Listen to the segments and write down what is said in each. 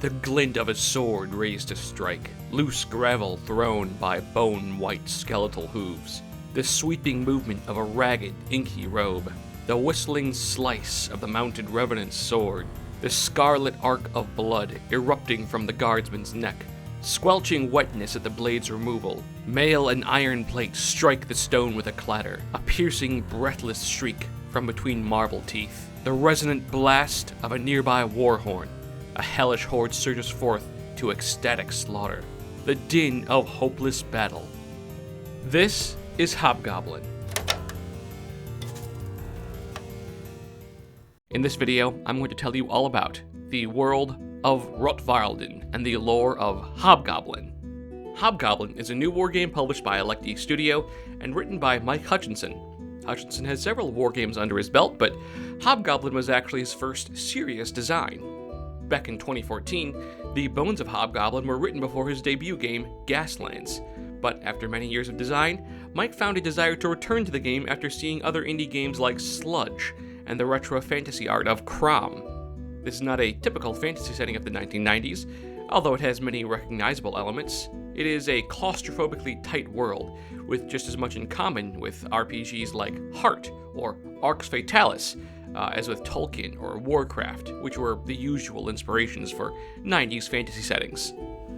the glint of a sword raised to strike, loose gravel thrown by bone-white skeletal hooves, the sweeping movement of a ragged, inky robe, the whistling slice of the mounted revenant's sword, the scarlet arc of blood erupting from the guardsman's neck, squelching wetness at the blade's removal. Mail and iron plates strike the stone with a clatter, a piercing, breathless shriek from between marble teeth. The resonant blast of a nearby war horn. A hellish horde surges forth to ecstatic slaughter. The din of hopeless battle. This is Hobgoblin. In this video, I'm going to tell you all about the world of Rotvarlden and the lore of Hobgoblin. Hobgoblin is a new wargame published by Electi Studio and written by Mike Hutchinson. Hutchinson has several wargames under his belt, but Hobgoblin was actually his first serious design. Back in 2014, the bones of Hobgoblin were written before his debut game, Gaslands. But after many years of design, Mike found a desire to return to the game after seeing other indie games like Sludge and the retro fantasy art of Crom. This is not a typical fantasy setting of the 1990s, although it has many recognizable elements. It is a claustrophobically tight world, with just as much in common with RPGs like Heart or Arx Fatalis, as with Tolkien or Warcraft, which were the usual inspirations for 90s fantasy settings.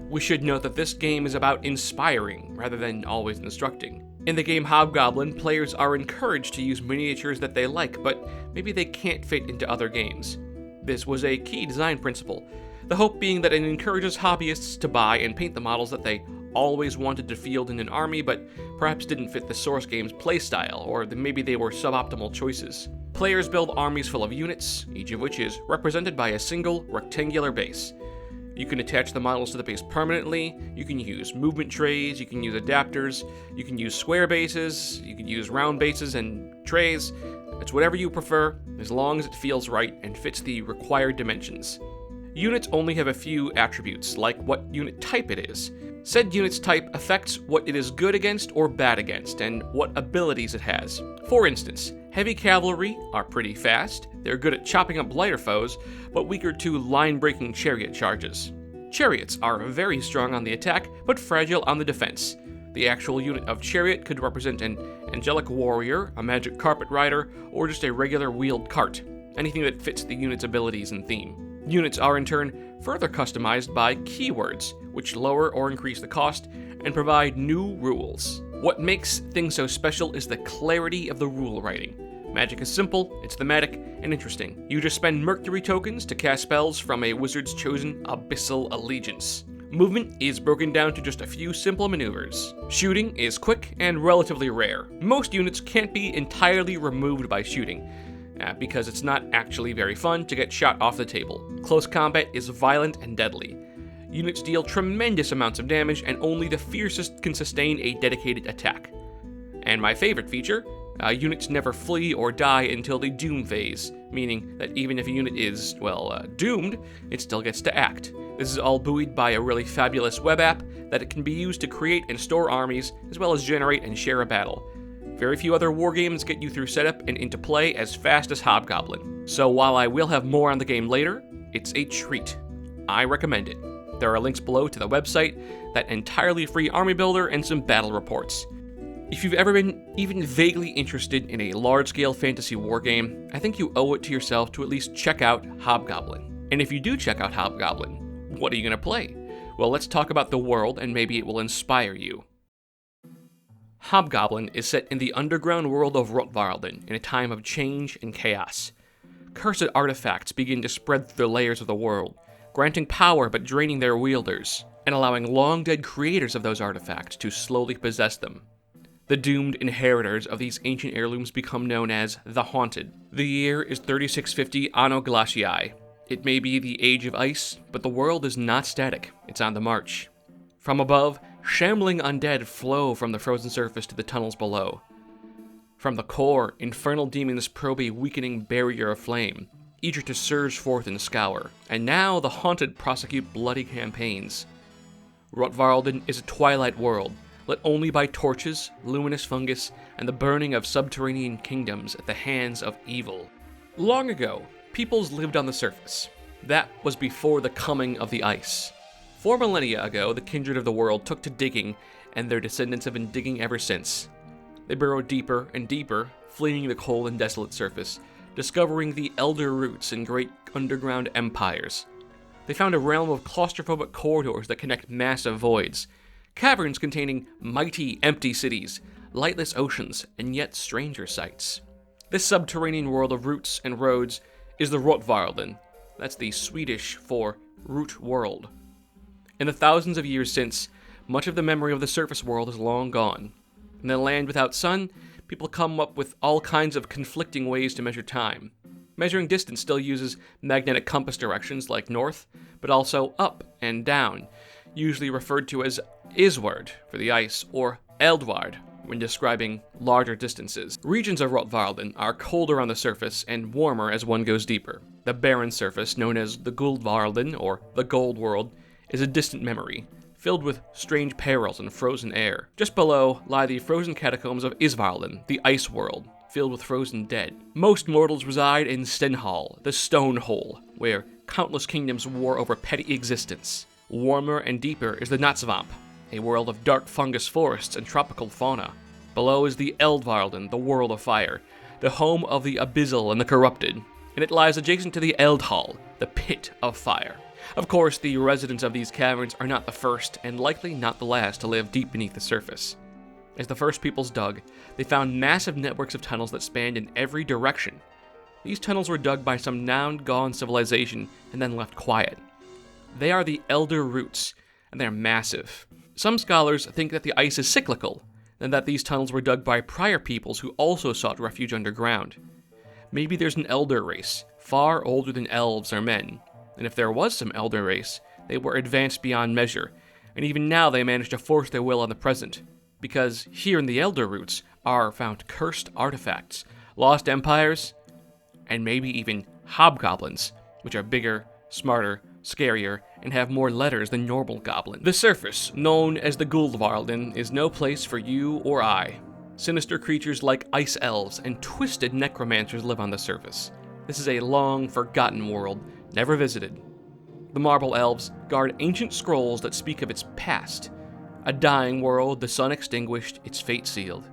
We should note that this game is about inspiring rather than always instructing. In the game Hobgoblin, players are encouraged to use miniatures that they like, but maybe they can't fit into other games. This was a key design principle, the hope being that it encourages hobbyists to buy and paint the models that they always wanted to field in an army, but perhaps didn't fit the source game's playstyle, or maybe they were suboptimal choices. Players build armies full of units, each of which is represented by a single rectangular base. You can attach the models to the base permanently, you can use movement trays, you can use adapters, you can use square bases, you can use round bases and trays. It's whatever you prefer, as long as it feels right and fits the required dimensions. Units only have a few attributes, like what unit type it is. Said unit's type affects what it is good against or bad against, and what abilities it has. For instance, heavy cavalry are pretty fast, they're good at chopping up lighter foes, but weaker to line-breaking chariot charges. Chariots are very strong on the attack, but fragile on the defense. The actual unit of chariot could represent an angelic warrior, a magic carpet rider, or just a regular wheeled cart, anything that fits the unit's abilities and theme. Units are in turn further customized by keywords, which lower or increase the cost and provide new rules. What makes things so special is the clarity of the rule writing. Magic is simple, it's thematic, and interesting. You just spend Mercury tokens to cast spells from a wizard's chosen Abyssal Allegiance. Movement is broken down to just a few simple maneuvers. Shooting is quick and relatively rare. Most units can't be entirely removed by shooting, because it's not actually very fun to get shot off the table. Close combat is violent and deadly. Units deal tremendous amounts of damage, and only the fiercest can sustain a dedicated attack. And my favorite feature, units never flee or die until the doom phase, meaning that even if a unit is, doomed, it still gets to act. This is all buoyed by a really fabulous web app that it can be used to create and store armies, as well as generate and share a battle. Very few other wargames get you through setup and into play as fast as Hobgoblin. So while I will have more on the game later, it's a treat. I recommend it. There are links below to the website, that entirely free army builder, and some battle reports. If you've ever been even vaguely interested in a large-scale fantasy wargame, I think you owe it to yourself to at least check out Hobgoblin. And if you do check out Hobgoblin, what are you going to play? Well, let's talk about the world, and maybe it will inspire you. Hobgoblin is set in the underground world of Rotvarlden in a time of change and chaos. Cursed artifacts begin to spread through the layers of the world, granting power but draining their wielders, and allowing long-dead creators of those artifacts to slowly possess them. The doomed inheritors of these ancient heirlooms become known as the Haunted. The year is 3650 Anno Glaciae. It may be the Age of Ice, but the world is not static, it's on the march. From above, shambling undead flow from the frozen surface to the tunnels below. From the core, infernal demons probe a weakening barrier of flame, eager to surge forth and scour. And now the Haunted prosecute bloody campaigns. Rotvarlden is a twilight world, lit only by torches, luminous fungus, and the burning of subterranean kingdoms at the hands of evil. Long ago, peoples lived on the surface. That was before the coming of the ice. 4 millennia ago, the kindred of the world took to digging, and their descendants have been digging ever since. They burrowed deeper and deeper, fleeing the cold and desolate surface, discovering the elder roots in great underground empires. They found a realm of claustrophobic corridors that connect massive voids, caverns containing mighty, empty cities, lightless oceans, and yet stranger sights. This subterranean world of roots and roads is the Rotvarlden. That's the Swedish for root world. In the thousands of years since, much of the memory of the surface world is long gone. In a land without sun, people come up with all kinds of conflicting ways to measure time. Measuring distance still uses magnetic compass directions like north, but also up and down, usually referred to as Isward for the ice, or Eldward when describing larger distances. Regions of Rotvarlden are colder on the surface and warmer as one goes deeper. The barren surface, known as the Guldvarlden, or the Gold World, is a distant memory, filled with strange perils and frozen air. Just below lie the frozen catacombs of Isvarlden, the Ice World, filled with frozen dead. Most mortals reside in Stenhall, the Stone Hole, where countless kingdoms war over petty existence. Warmer and deeper is the Natsvamp, a world of dark fungus forests and tropical fauna. Below is the Eldvarlden, the World of Fire, the home of the Abyssal and the Corrupted, and it lies adjacent to the Eldhall, the Pit of Fire. Of course, the residents of these caverns are not the first, and likely not the last, to live deep beneath the surface. As the first peoples dug, they found massive networks of tunnels that spanned in every direction. These tunnels were dug by some now-gone civilization and then left quiet. They are the Elder Roots, and they're massive. Some scholars think that the ice is cyclical, and that these tunnels were dug by prior peoples who also sought refuge underground. Maybe there's an elder race, far older than elves or men, and if there was some elder race, they were advanced beyond measure, and even now they manage to force their will on the present, because here in the Elder Roots are found cursed artifacts, lost empires, and maybe even hobgoblins, which are bigger, smarter, scarier, and have more letters than normal goblins. The surface, known as the Guldvarlden, is no place for you or I. Sinister creatures like ice elves and twisted necromancers live on the surface. This is a long forgotten world, never visited. The Marble Elves guard ancient scrolls that speak of its past. A dying world, the sun extinguished, its fate sealed.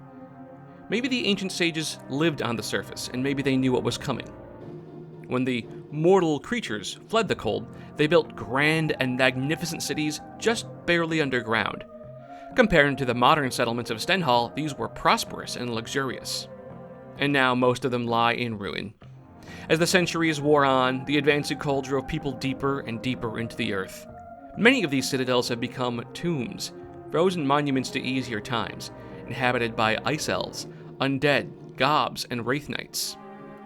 Maybe the ancient sages lived on the surface, and maybe they knew what was coming. When the mortal creatures fled the cold, they built grand and magnificent cities just barely underground. Compared to the modern settlements of Stenhall, these were prosperous and luxurious. And now most of them lie in ruin. As the centuries wore on, the advancing cold drove people deeper and deeper into the earth. Many of these citadels have become tombs, frozen monuments to easier times, inhabited by ice elves, undead, gobs, and wraith knights.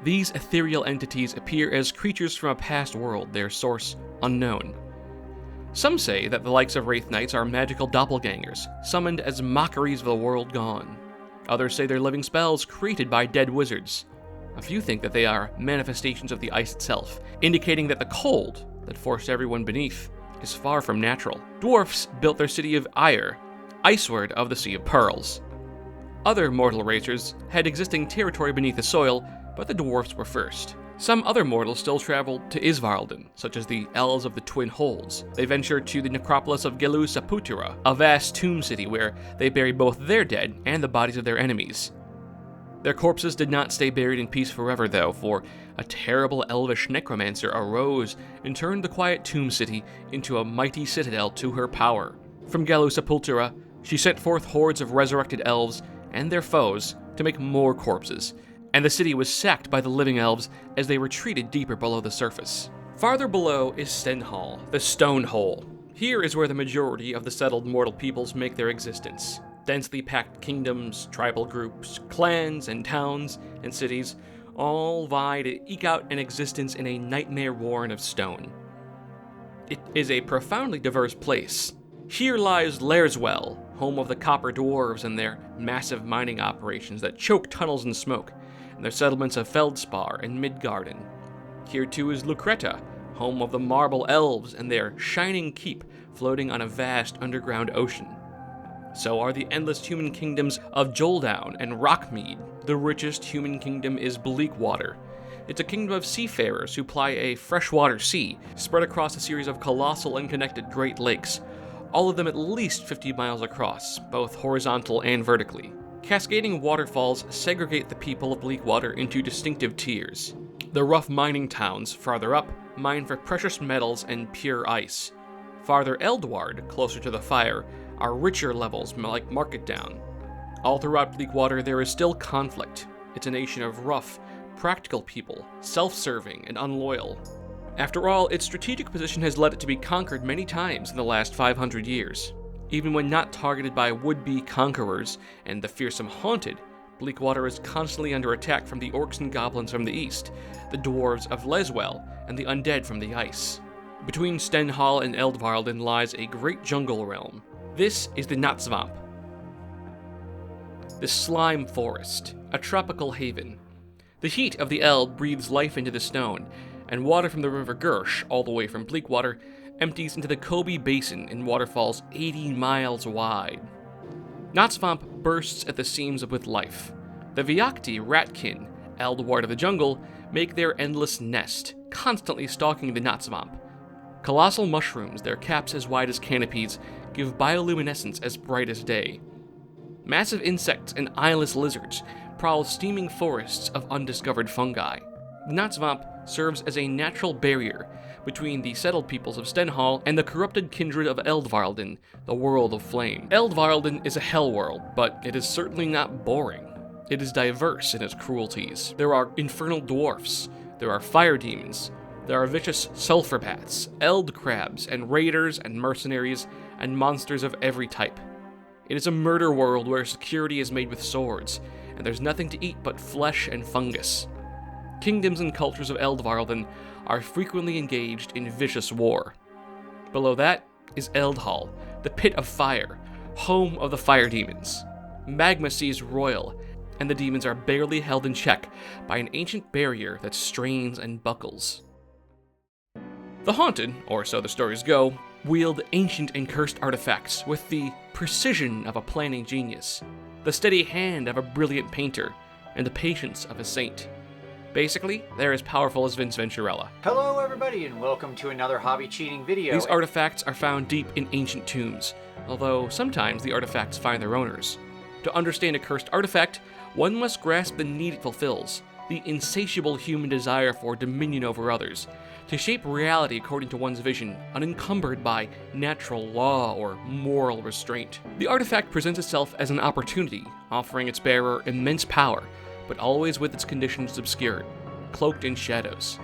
These ethereal entities appear as creatures from a past world, their source unknown. Some say that the likes of wraith knights are magical doppelgangers, summoned as mockeries of the world gone. Others say they're living spells created by dead wizards. A few think that they are manifestations of the ice itself, indicating that the cold that forced everyone beneath is far from natural. Dwarfs built their city of Ire, iceward of the Sea of Pearls. Other mortal racers had existing territory beneath the soil, but the dwarfs were first. Some other mortals still traveled to Isvarlden, such as the Elves of the Twin Holds. They ventured to the necropolis of Gelu Saputura, a vast tomb city where they buried both their dead and the bodies of their enemies. Their corpses did not stay buried in peace forever, though, for a terrible elvish necromancer arose and turned the quiet tomb city into a mighty citadel to her power. From Gelu Sepultura, she sent forth hordes of resurrected elves and their foes to make more corpses, and the city was sacked by the living elves as they retreated deeper below the surface. Farther below is Stenhall, the Stone Hole. Here is where the majority of the settled mortal peoples make their existence. Densely packed kingdoms, tribal groups, clans, and towns, and cities all vie to eke out an existence in a nightmare warren of stone. It is a profoundly diverse place. Here lies Lairswell, home of the Copper Dwarves and their massive mining operations that choke tunnels in smoke, and their settlements of Feldspar and Midgarden. Here too is Lucreta, home of the Marble Elves and their shining keep floating on a vast underground ocean. So are the endless human kingdoms of Joldown and Rockmead. The richest human kingdom is Bleakwater, It's a kingdom of seafarers who ply a freshwater sea spread across a series of colossal and connected Great Lakes, all of them at least 50 miles across, both horizontal and vertically. Cascading waterfalls segregate the people of Bleakwater into distinctive tiers. The rough mining towns, farther up, mine for precious metals and pure ice. Farther eldward, closer to the fire, are richer levels like Market Down. All throughout Bleakwater there is still conflict. It's a nation of rough, practical people, self-serving and unloyal. After all, its strategic position has led it to be conquered many times in the last 500 years. Even when not targeted by would-be conquerors and the fearsome Haunted, Bleakwater is constantly under attack from the orcs and goblins from the east, the dwarves of Leswell, and the undead from the ice. Between Stenhall and Eldvarlden lies a great jungle realm. This is the Natsvamp, the slime forest, a tropical haven. The heat of the Eld breathes life into the stone, and water from the river Gersh, all the way from Bleakwater, empties into the Kobe Basin in waterfalls 80 miles wide. Natsvamp bursts at the seams with life. The Vyakti ratkin, Eldward of the jungle, make their endless nest, constantly stalking the Natsvamp. Colossal mushrooms, their caps as wide as canopies, give bioluminescence as bright as day. Massive insects and eyeless lizards prowl steaming forests of undiscovered fungi. The Natsvamp serves as a natural barrier between the settled peoples of Stenhall and the corrupted kindred of Eldvarlden, the world of flame. Eldvarlden is a hell world, but it is certainly not boring. It is diverse in its cruelties. There are infernal dwarfs, there are fire demons, there are vicious sulfur bats, eld crabs, and raiders and mercenaries, and monsters of every type. It is a murder world where security is made with swords, and there's nothing to eat but flesh and fungus. Kingdoms and cultures of Eldvarlden are frequently engaged in vicious war. Below that is Eldhall, the pit of fire, home of the fire demons. Magma sees royal, and the demons are barely held in check by an ancient barrier that strains and buckles. The Haunted, or so the stories go, wield ancient and cursed artifacts with the precision of a planning genius, the steady hand of a brilliant painter, and the patience of a saint. Basically, they're as powerful as Vince Venturella. Hello everybody and welcome to another hobby cheating video. These artifacts are found deep in ancient tombs, although sometimes the artifacts find their owners. To understand a cursed artifact, one must grasp the need it fulfills, the insatiable human desire for dominion over others, to shape reality according to one's vision, unencumbered by natural law or moral restraint. The artifact presents itself as an opportunity, offering its bearer immense power, but always with its conditions obscured, cloaked in shadows.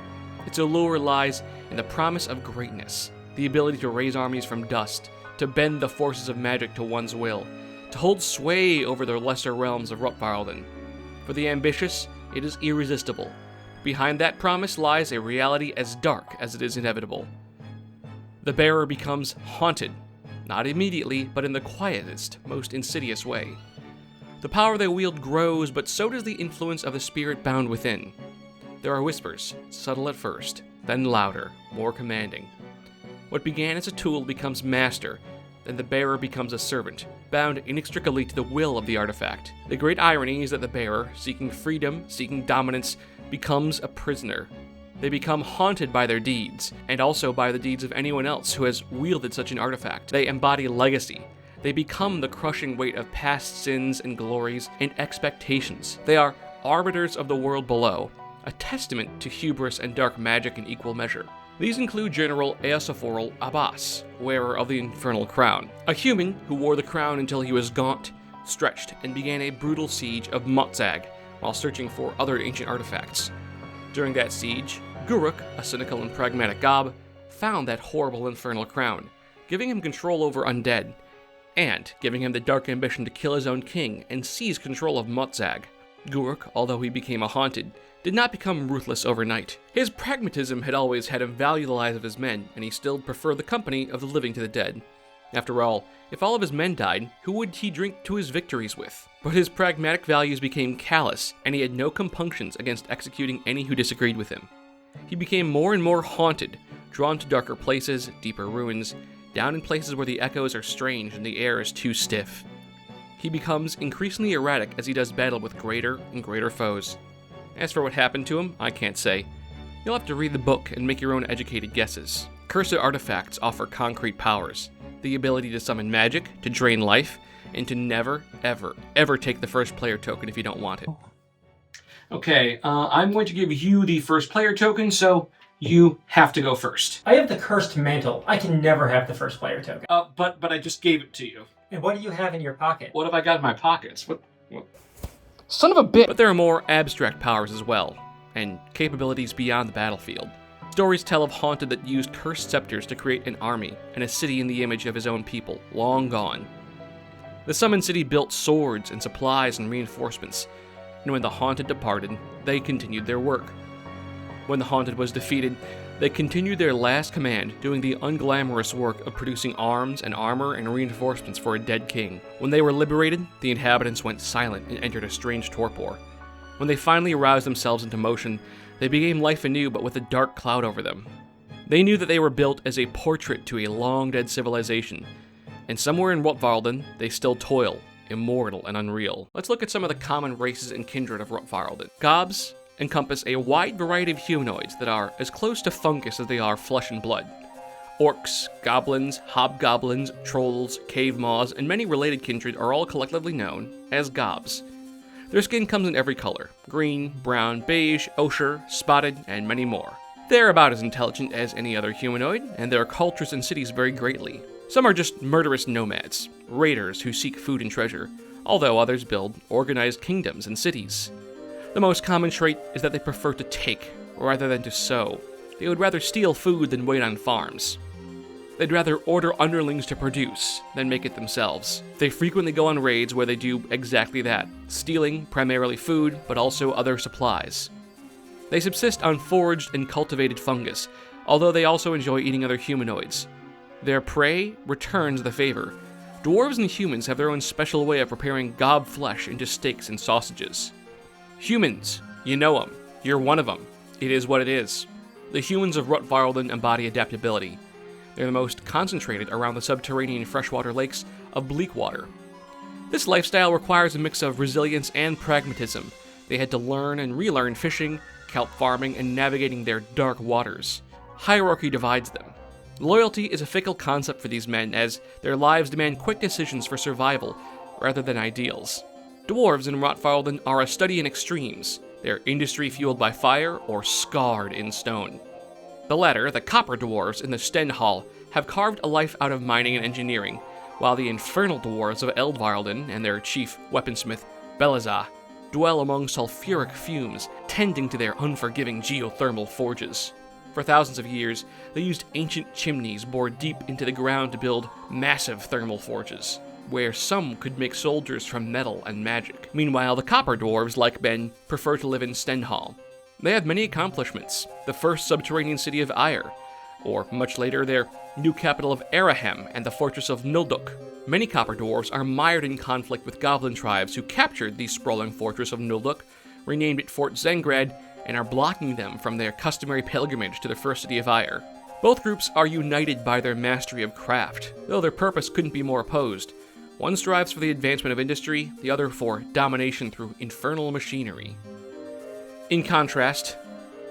Its allure lies in the promise of greatness, the ability to raise armies from dust, to bend the forces of magic to one's will, to hold sway over the lesser realms of Rotvarlden. For the ambitious, it is irresistible. Behind that promise lies a reality as dark as it is inevitable. The bearer becomes haunted, not immediately, but in the quietest, most insidious way. The power they wield grows, but so does the influence of the spirit bound within. There are whispers, subtle at first, then louder, more commanding. What began as a tool becomes master, then the bearer becomes a servant, bound inextricably to the will of the artifact. The great irony is that the bearer, seeking freedom, seeking dominance, becomes a prisoner. They become haunted by their deeds, and also by the deeds of anyone else who has wielded such an artifact. They embody legacy. They become the crushing weight of past sins and glories and expectations. They are arbiters of the world below, a testament to hubris and dark magic in equal measure. These include General Eosophoral Abbas, wearer of the Infernal Crown, a human who wore the crown until he was gaunt, stretched, and began a brutal siege of Motzag while searching for other ancient artifacts. During that siege, Guruk, a cynical and pragmatic gob, found that horrible Infernal Crown, giving him control over undead, and giving him the dark ambition to kill his own king and seize control of Motzag. Guruk, although he became a haunted, did not become ruthless overnight. His pragmatism had always had him value the lives of his men, and he still preferred the company of the living to the dead. After all, if all of his men died, who would he drink to his victories with? But his pragmatic values became callous, and he had no compunctions against executing any who disagreed with him. He became more and more haunted, drawn to darker places, deeper ruins, down in places where the echoes are strange and the air is too stiff. He becomes increasingly erratic as he does battle with greater and greater foes. As for what happened to him, I can't say. You'll have to read the book and make your own educated guesses. Cursed artifacts offer concrete powers, the ability to summon magic, to drain life, and to never, ever, ever take the first player token if you don't want it. Okay, I'm going to give you the first player token, so you have to go first. I have the cursed mantle. I can never have the first player token. But I just gave it to you. And what do you have in your pocket? What have I got in my pockets? What? Son of a bitch! But there are more abstract powers as well, and capabilities beyond the battlefield. Stories tell of Haunted that used cursed scepters to create an army and a city in the image of his own people, long gone. The Summoned City built swords and supplies and reinforcements, and when the Haunted departed, they continued their work. When the Haunted was defeated, they continued their last command, doing the unglamorous work of producing arms and armor and reinforcements for a dead king. When they were liberated, the inhabitants went silent and entered a strange torpor. When they finally aroused themselves into motion, they became life anew but with a dark cloud over them. They knew that they were built as a portrait to a long-dead civilization, and somewhere in Rotvarlden, they still toil, immortal and unreal. Let's look at some of the common races and kindred of Rotvarlden. Gobs encompass a wide variety of humanoids that are as close to fungus as they are flesh and blood. Orcs, goblins, hobgoblins, trolls, cave maws, and many related kindred are all collectively known as Gobs. Their skin comes in every color: green, brown, beige, ochre, spotted, and many more. They're about as intelligent as any other humanoid, and their cultures and cities vary greatly. Some are just murderous nomads, raiders who seek food and treasure, although others build organized kingdoms and cities. The most common trait is that they prefer to take, rather than to sow. They would rather steal food than wait on farms. They'd rather order underlings to produce than make it themselves. They frequently go on raids where they do exactly that, stealing primarily food, but also other supplies. They subsist on foraged and cultivated fungus, although they also enjoy eating other humanoids. Their prey returns the favor. Dwarves and humans have their own special way of preparing gob flesh into steaks and sausages. Humans, you know them. You're one of them. It is what it is. The humans of Rotvarlden embody adaptability. They're the most concentrated around the subterranean freshwater lakes of Bleakwater. This lifestyle requires a mix of resilience and pragmatism. They had to learn and relearn fishing, kelp farming, and navigating their dark waters. Hierarchy divides them. Loyalty is a fickle concept for these men, as their lives demand quick decisions for survival rather than ideals. Dwarves in Rotvarlden are a study in extremes. They're industry fueled by fire or scarred in stone. The latter, the copper dwarves in the Stenhall, have carved a life out of mining and engineering, while the infernal dwarves of Eldvarlden and their chief weaponsmith, Belazar, dwell among sulfuric fumes, tending to their unforgiving geothermal forges. For thousands of years, they used ancient chimneys bored deep into the ground to build massive thermal forges, where some could make soldiers from metal and magic. Meanwhile, the copper dwarves, like Ben, prefer to live in Stenhall. They have many accomplishments: the first subterranean city of Ire, or much later their new capital of Arahem and the fortress of Nulduk. Many copper dwarves are mired in conflict with goblin tribes who captured the sprawling fortress of Nulduk, renamed it Fort Zengrad, and are blocking them from their customary pilgrimage to the first city of Ire. Both groups are united by their mastery of craft, though their purpose couldn't be more opposed. One strives for the advancement of industry, the other for domination through infernal machinery. In contrast,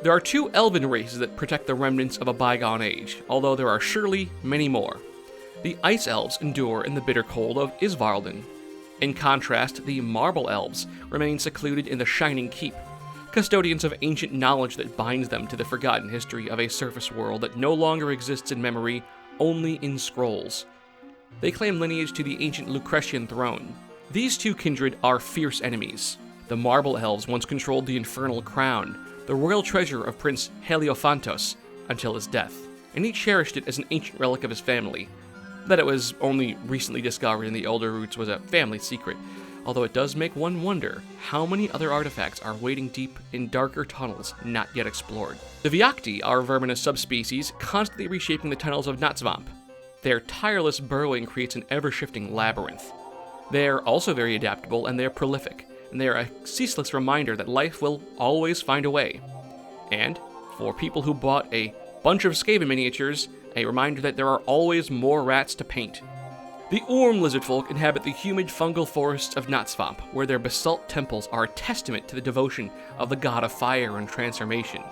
there are two elven races that protect the remnants of a bygone age, although there are surely many more. The Ice Elves endure in the bitter cold of Isvarlden. In contrast, the Marble Elves remain secluded in the Shining Keep, custodians of ancient knowledge that binds them to the forgotten history of a surface world that no longer exists in memory, only in scrolls. They claim lineage to the ancient Lucretian throne. These two kindred are fierce enemies. The Marble Elves once controlled the Infernal Crown, the royal treasure of Prince Heliophantos, until his death, and he cherished it as an ancient relic of his family. That it was only recently discovered in the Elder Roots was a family secret, although it does make one wonder how many other artifacts are waiting deep in darker tunnels not yet explored. The Viakti are verminous subspecies constantly reshaping the tunnels of Natsvamp. Their tireless burrowing creates an ever-shifting labyrinth. They're also very adaptable, and they're prolific, and they're a ceaseless reminder that life will always find a way. And, for people who bought a bunch of Skaven miniatures, a reminder that there are always more rats to paint. The Orm lizardfolk inhabit the humid fungal forests of Natsvamp, where their basalt temples are a testament to the devotion of the god of fire and transformation.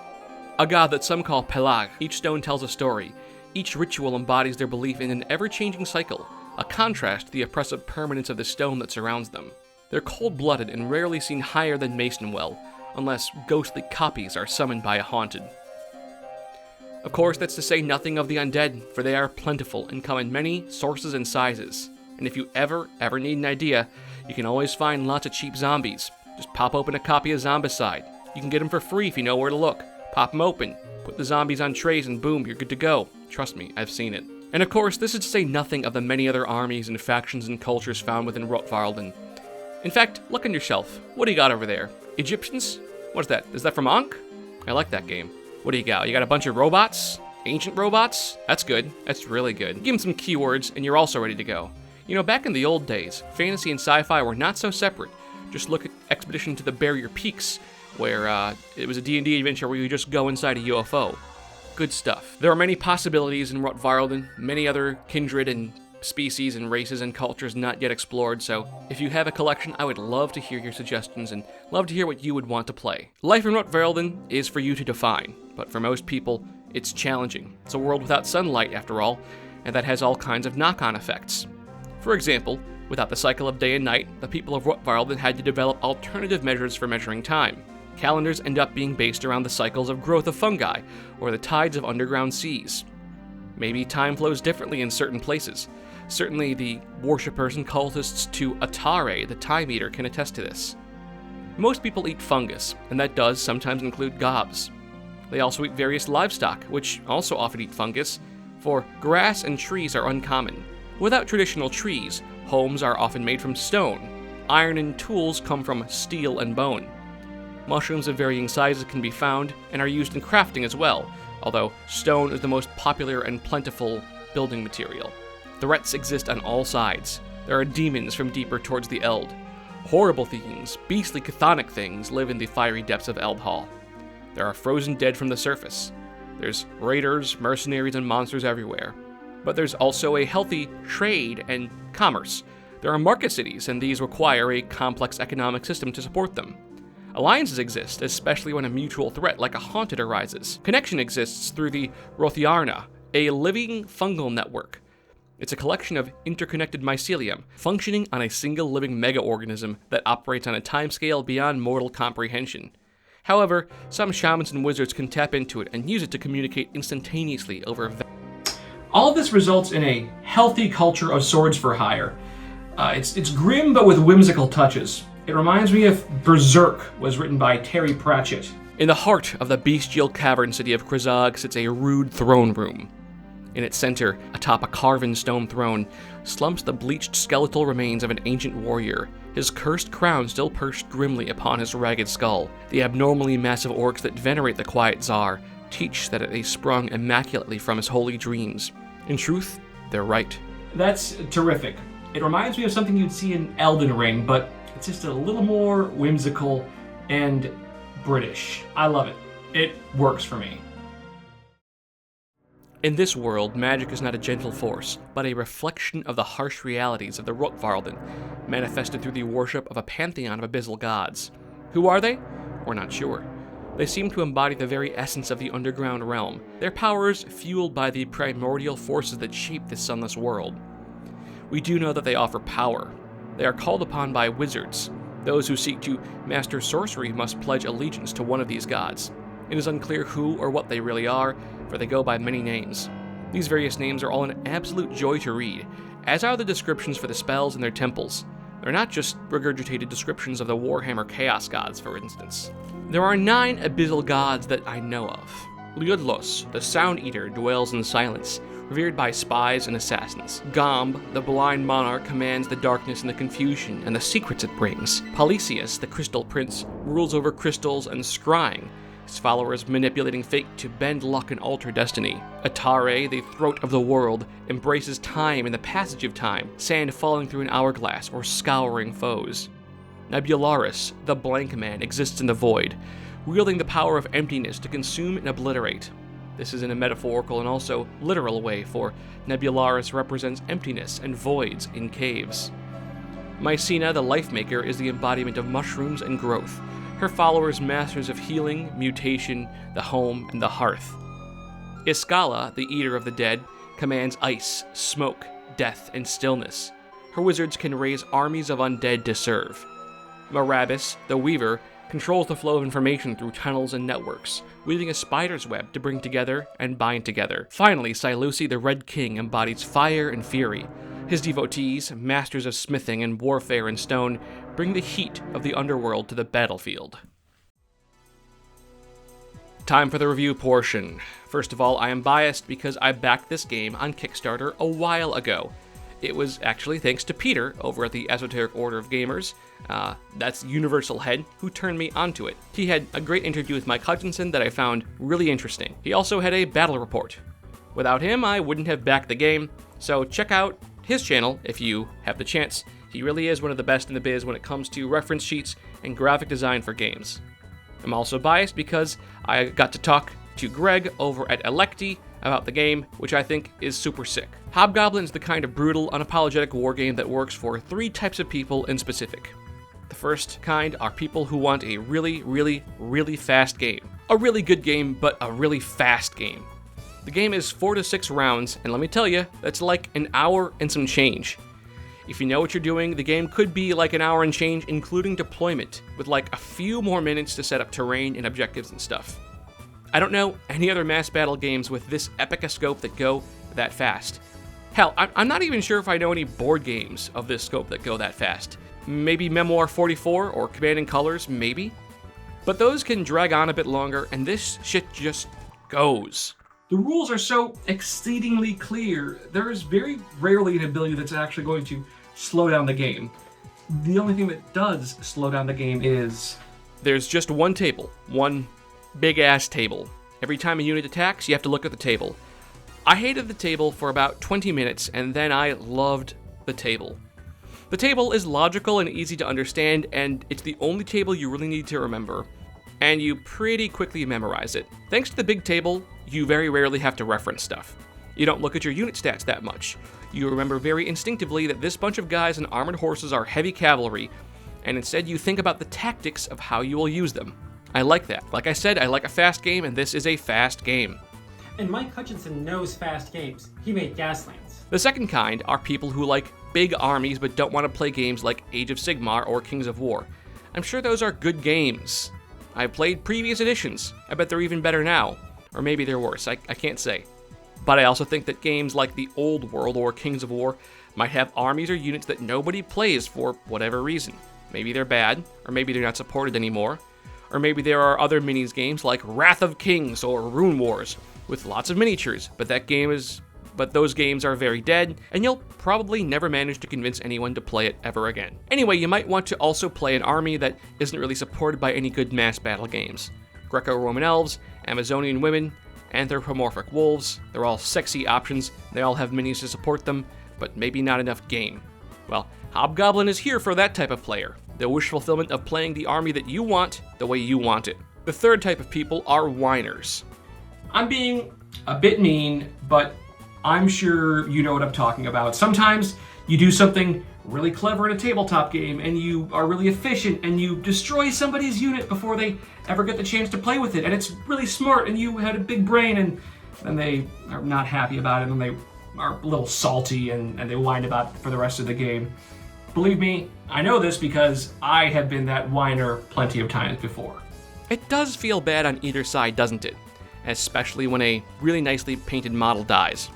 A god that some call Pelag. Each stone tells a story. Each ritual embodies their belief in an ever-changing cycle, a contrast to the oppressive permanence of the stone that surrounds them. They're cold-blooded and rarely seen higher than Masonwell, unless ghostly copies are summoned by a haunted. Of course, that's to say nothing of the undead, for they are plentiful and come in many sources and sizes. And if you ever need an idea, you can always find lots of cheap zombies. Just pop open a copy of Zombicide. You can get them for free if you know where to look. Pop them open, put the zombies on trays, and boom, you're good to go. Trust me, I've seen it. And of course, this is to say nothing of the many other armies and factions and cultures found within Rotvarlden. In fact, look on your shelf. What do you got over there? Egyptians? What's that? Is that from Ankh? I like that game. What do you got? You got a bunch of robots? Ancient robots? That's good. That's really good. Give them some keywords, and you're also ready to go. You know, back in the old days, fantasy and sci-fi were not so separate. Just look at Expedition to the Barrier Peaks, where it was a D&D adventure where you just go inside a UFO. Good stuff. There are many possibilities in Rotvarlden, many other kindred and species and races and cultures not yet explored, so if you have a collection, I would love to hear your suggestions and love to hear what you would want to play. Life in Rotvarlden is for you to define, but for most people, it's challenging. It's a world without sunlight, after all, and that has all kinds of knock-on effects. For example, without the cycle of day and night, the people of Rotvarlden had to develop alternative measures for measuring time. Calendars end up being based around the cycles of growth of fungi, or the tides of underground seas. Maybe time flows differently in certain places. Certainly the worshippers and cultists to Atare, the Time Eater, can attest to this. Most people eat fungus, and that does sometimes include gobs. They also eat various livestock, which also often eat fungus, for grass and trees are uncommon. Without traditional trees, homes are often made from stone. Iron and tools come from steel and bone. Mushrooms of varying sizes can be found and are used in crafting as well, although stone is the most popular and plentiful building material. Threats exist on all sides. There are demons from deeper towards the Eld. Horrible things, beastly chthonic things live in the fiery depths of Eld Hall. There are frozen dead from the surface. There's raiders, mercenaries, and monsters everywhere. But there's also a healthy trade and commerce. There are market cities, and these require a complex economic system to support them. Alliances exist, especially when a mutual threat like a haunted arises. Connection exists through the Rothiarna, a living fungal network. It's a collection of interconnected mycelium, functioning on a single living mega-organism that operates on a timescale beyond mortal comprehension. However, some shamans and wizards can tap into it and use it to communicate instantaneously over. All of this results in a healthy culture of swords for hire. It's grim but with whimsical touches. It reminds me of Berserk, was written by Terry Pratchett. In the heart of the bestial cavern city of Krazog sits a rude throne room. In its center, atop a carven stone throne, slumps the bleached skeletal remains of an ancient warrior, his cursed crown still perched grimly upon his ragged skull. The abnormally massive orcs that venerate the quiet Tsar teach that they sprung immaculately from his holy dreams. In truth, they're right. That's terrific. It reminds me of something you'd see in Elden Ring, but it's just a little more whimsical and British. I love it. It works for me. In this world, magic is not a gentle force, but a reflection of the harsh realities of the Rotvarlden, manifested through the worship of a pantheon of abyssal gods. Who are they? We're not sure. They seem to embody the very essence of the underground realm, their powers fueled by the primordial forces that shape this sunless world. We do know that they offer power. They are called upon by wizards. Those who seek to master sorcery must pledge allegiance to one of these gods. It is unclear who or what they really are, for they go by many names. These various names are all an absolute joy to read, as are the descriptions for the spells in their temples. They're not just regurgitated descriptions of the Warhammer Chaos Gods, for instance. There are 9 abyssal gods that I know of. Liudlos, the Sound Eater, dwells in silence, revered by spies and assassins. Gomb, the blind monarch, commands the darkness and the confusion and the secrets it brings. Polysius, the Crystal Prince, rules over crystals and scrying, his followers manipulating fate to bend luck and alter destiny. Atare, the throat of the world, embraces time and the passage of time, sand falling through an hourglass or scouring foes. Nebularis, the blank man, exists in the void, wielding the power of emptiness to consume and obliterate. This is in a metaphorical and also literal way, for Nebularis represents emptiness and voids in caves. Mycena, the Life Maker, is the embodiment of mushrooms and growth. Her followers masters of healing, mutation, the home, and the hearth. Iskala, the Eater of the Dead, commands ice, smoke, death, and stillness. Her wizards can raise armies of undead to serve. Marabis, the Weaver, controls the flow of information through tunnels and networks, weaving a spider's web to bring together and bind together. Finally, Silusi, the Red King, embodies fire and fury. His devotees, masters of smithing and warfare in stone, bring the heat of the underworld to the battlefield. Time for the review portion. First of all, I am biased because I backed this game on Kickstarter a while ago. It was actually thanks to Peter over at the Esoteric Order of Gamers, that's Universal Head, who turned me onto it. He had a great interview with Mike Hutchinson that I found really interesting. He also had a battle report. Without him, I wouldn't have backed the game, so check out his channel if you have the chance. He really is one of the best in the biz when it comes to reference sheets and graphic design for games. I'm also biased because I got to talk to Greg over at Electi about the game, which I think is super sick. Hobgoblin is the kind of brutal, unapologetic wargame that works for 3 types of people in specific. The first kind are people who want a really, really, really fast game. A really good game, but a really fast game. The game is 4 to 6 rounds, and let me tell you, that's like an hour and some change. If you know what you're doing, the game could be like an hour and change, including deployment, with like a few more minutes to set up terrain and objectives and stuff. I don't know any other mass battle games with this epic a scope that go that fast. Hell, I'm not even sure if I know any board games of this scope that go that fast. Maybe Memoir 44 or Command and Colors, maybe? But those can drag on a bit longer, and this shit just goes. The rules are so exceedingly clear, there is very rarely an ability that's actually going to slow down the game. The only thing that does slow down the game is... There's just one table, one big-ass table. Every time a unit attacks, you have to look at the table. I hated the table for about 20 minutes, and then I loved the table. The table is logical and easy to understand, and it's the only table you really need to remember, and you pretty quickly memorize it. Thanks to the big table, you very rarely have to reference stuff. You don't look at your unit stats that much. You remember very instinctively that this bunch of guys and armored horses are heavy cavalry, and instead you think about the tactics of how you will use them. I like that. Like I said, I like a fast game, and this is a fast game. And Mike Hutchinson knows fast games. He made Gaslands. The second kind are people who like big armies but don't want to play games like Age of Sigmar or Kings of War. I'm sure those are good games. I've played previous editions. I bet they're even better now. Or maybe they're worse. I can't say. But I also think that games like the Old World or Kings of War might have armies or units that nobody plays for whatever reason. Maybe they're bad, or maybe they're not supported anymore. Or maybe there are other minis games like Wrath of Kings or Rune Wars with lots of miniatures, but those games are very dead, and you'll probably never manage to convince anyone to play it ever again. Anyway, you might want to also play an army that isn't really supported by any good mass battle games. Greco-Roman elves, Amazonian women, anthropomorphic wolves, they're all sexy options, they all have minis to support them, but maybe not enough game. Well, Hobgoblin is here for that type of player. The wish fulfillment of playing the army that you want the way you want it. The third type of people are whiners. I'm being a bit mean, but I'm sure you know what I'm talking about. Sometimes you do something really clever in a tabletop game and you are really efficient and you destroy somebody's unit before they ever get the chance to play with it, and it's really smart and you had a big brain, and then they are not happy about it and they are a little salty and they whine about it for the rest of the game. Believe me, I know this because I have been that whiner plenty of times before. It does feel bad on either side, doesn't it? Especially when a really nicely painted model dies.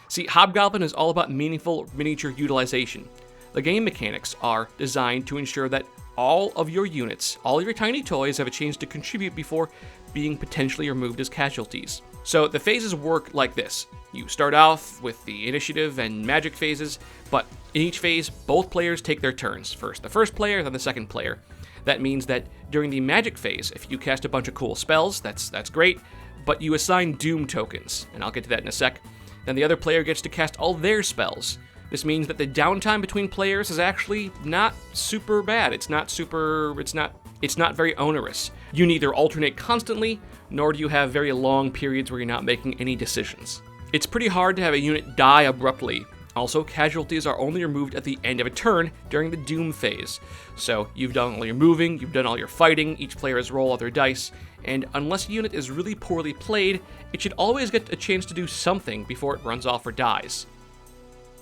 See, Hobgoblin is all about meaningful miniature utilization. The game mechanics are designed to ensure that all of your units, all of your tiny toys have a chance to contribute before being potentially removed as casualties. So the phases work like this. You start off with the initiative and magic phases, but in each phase, both players take their turns. First the first player, then the second player. That means that during the magic phase, if you cast a bunch of cool spells, that's great, but you assign doom tokens, and I'll get to that in a sec. Then the other player gets to cast all their spells. This means that the downtime between players is actually not super bad. It's not It's not very onerous. You neither alternate constantly, nor do you have very long periods where you're not making any decisions. It's pretty hard to have a unit die abruptly. Also, casualties are only removed at the end of a turn during the Doom phase. So you've done all your moving, you've done all your fighting, each player has rolled all their dice, and unless a unit is really poorly played, it should always get a chance to do something before it runs off or dies.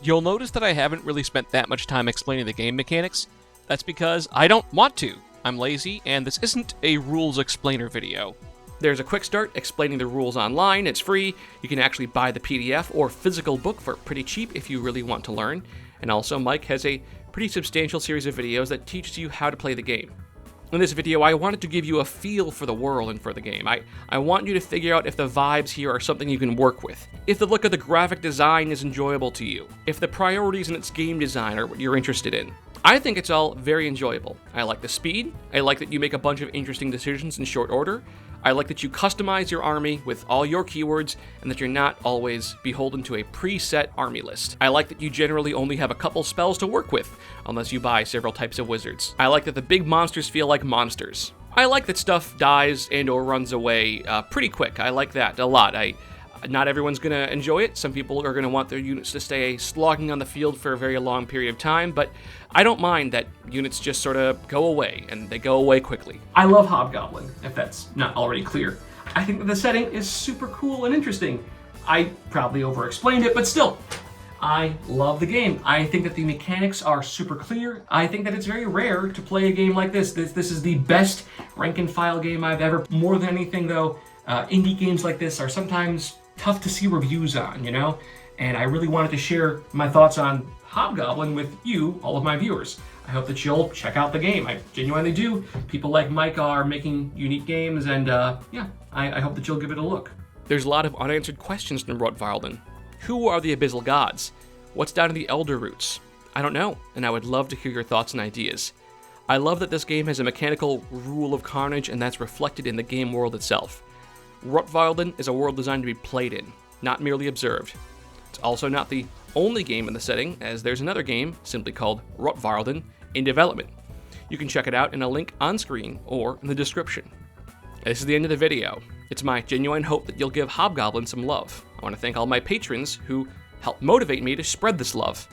You'll notice that I haven't really spent that much time explaining the game mechanics. That's because I don't want to. I'm lazy, and this isn't a rules explainer video. There's a quick start explaining the rules online. It's free. You can actually buy the PDF or physical book for pretty cheap if you really want to learn. And also, Mike has a pretty substantial series of videos that teaches you how to play the game. In this video, I wanted to give you a feel for the world and for the game. I want you to figure out if the vibes here are something you can work with, if the look of the graphic design is enjoyable to you, if the priorities in its game design are what you're interested in. I think it's all very enjoyable. I like the speed, I like that you make a bunch of interesting decisions in short order, I like that you customize your army with all your keywords and that you're not always beholden to a preset army list. I like that you generally only have a couple spells to work with, unless you buy several types of wizards. I like that the big monsters feel like monsters. I like that stuff dies and or runs away pretty quick. I like that a lot. Not everyone's going to enjoy it. Some people are going to want their units to stay slogging on the field for a very long period of time, but I don't mind that units just sort of go away, and they go away quickly. I love Hobgoblin, if that's not already clear. I think that the setting is super cool and interesting. I probably over-explained it, but still, I love the game. I think that the mechanics are super clear. I think that it's very rare to play a game like this. This is the best rank and file game I've ever. More than anything, though, indie games like this are sometimes tough to see reviews on, you know? And I really wanted to share my thoughts on Hobgoblin with you, all of my viewers. I hope that you'll check out the game. I genuinely do. People like Mike are making unique games, and yeah, I hope that you'll give it a look. There's a lot of unanswered questions in Rotvarlden. Who are the Abyssal Gods? What's down in the Elder Roots? I don't know, and I would love to hear your thoughts and ideas. I love that this game has a mechanical rule of carnage, and that's reflected in the game world itself. Rotvarlden is a world designed to be played in, not merely observed. It's also not the only game in the setting, as there's another game, simply called Rotvarlden, in development. You can check it out in a link on screen or in the description. This is the end of the video. It's my genuine hope that you'll give Hobgoblin some love. I want to thank all my patrons who help motivate me to spread this love.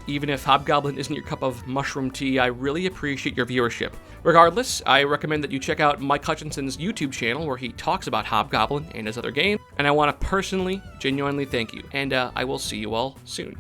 Even if Hobgoblin isn't your cup of mushroom tea, I really appreciate your viewership. Regardless, I recommend that you check out Mike Hutchinson's YouTube channel where he talks about Hobgoblin and his other games, and I want to personally, genuinely thank you, and I will see you all soon.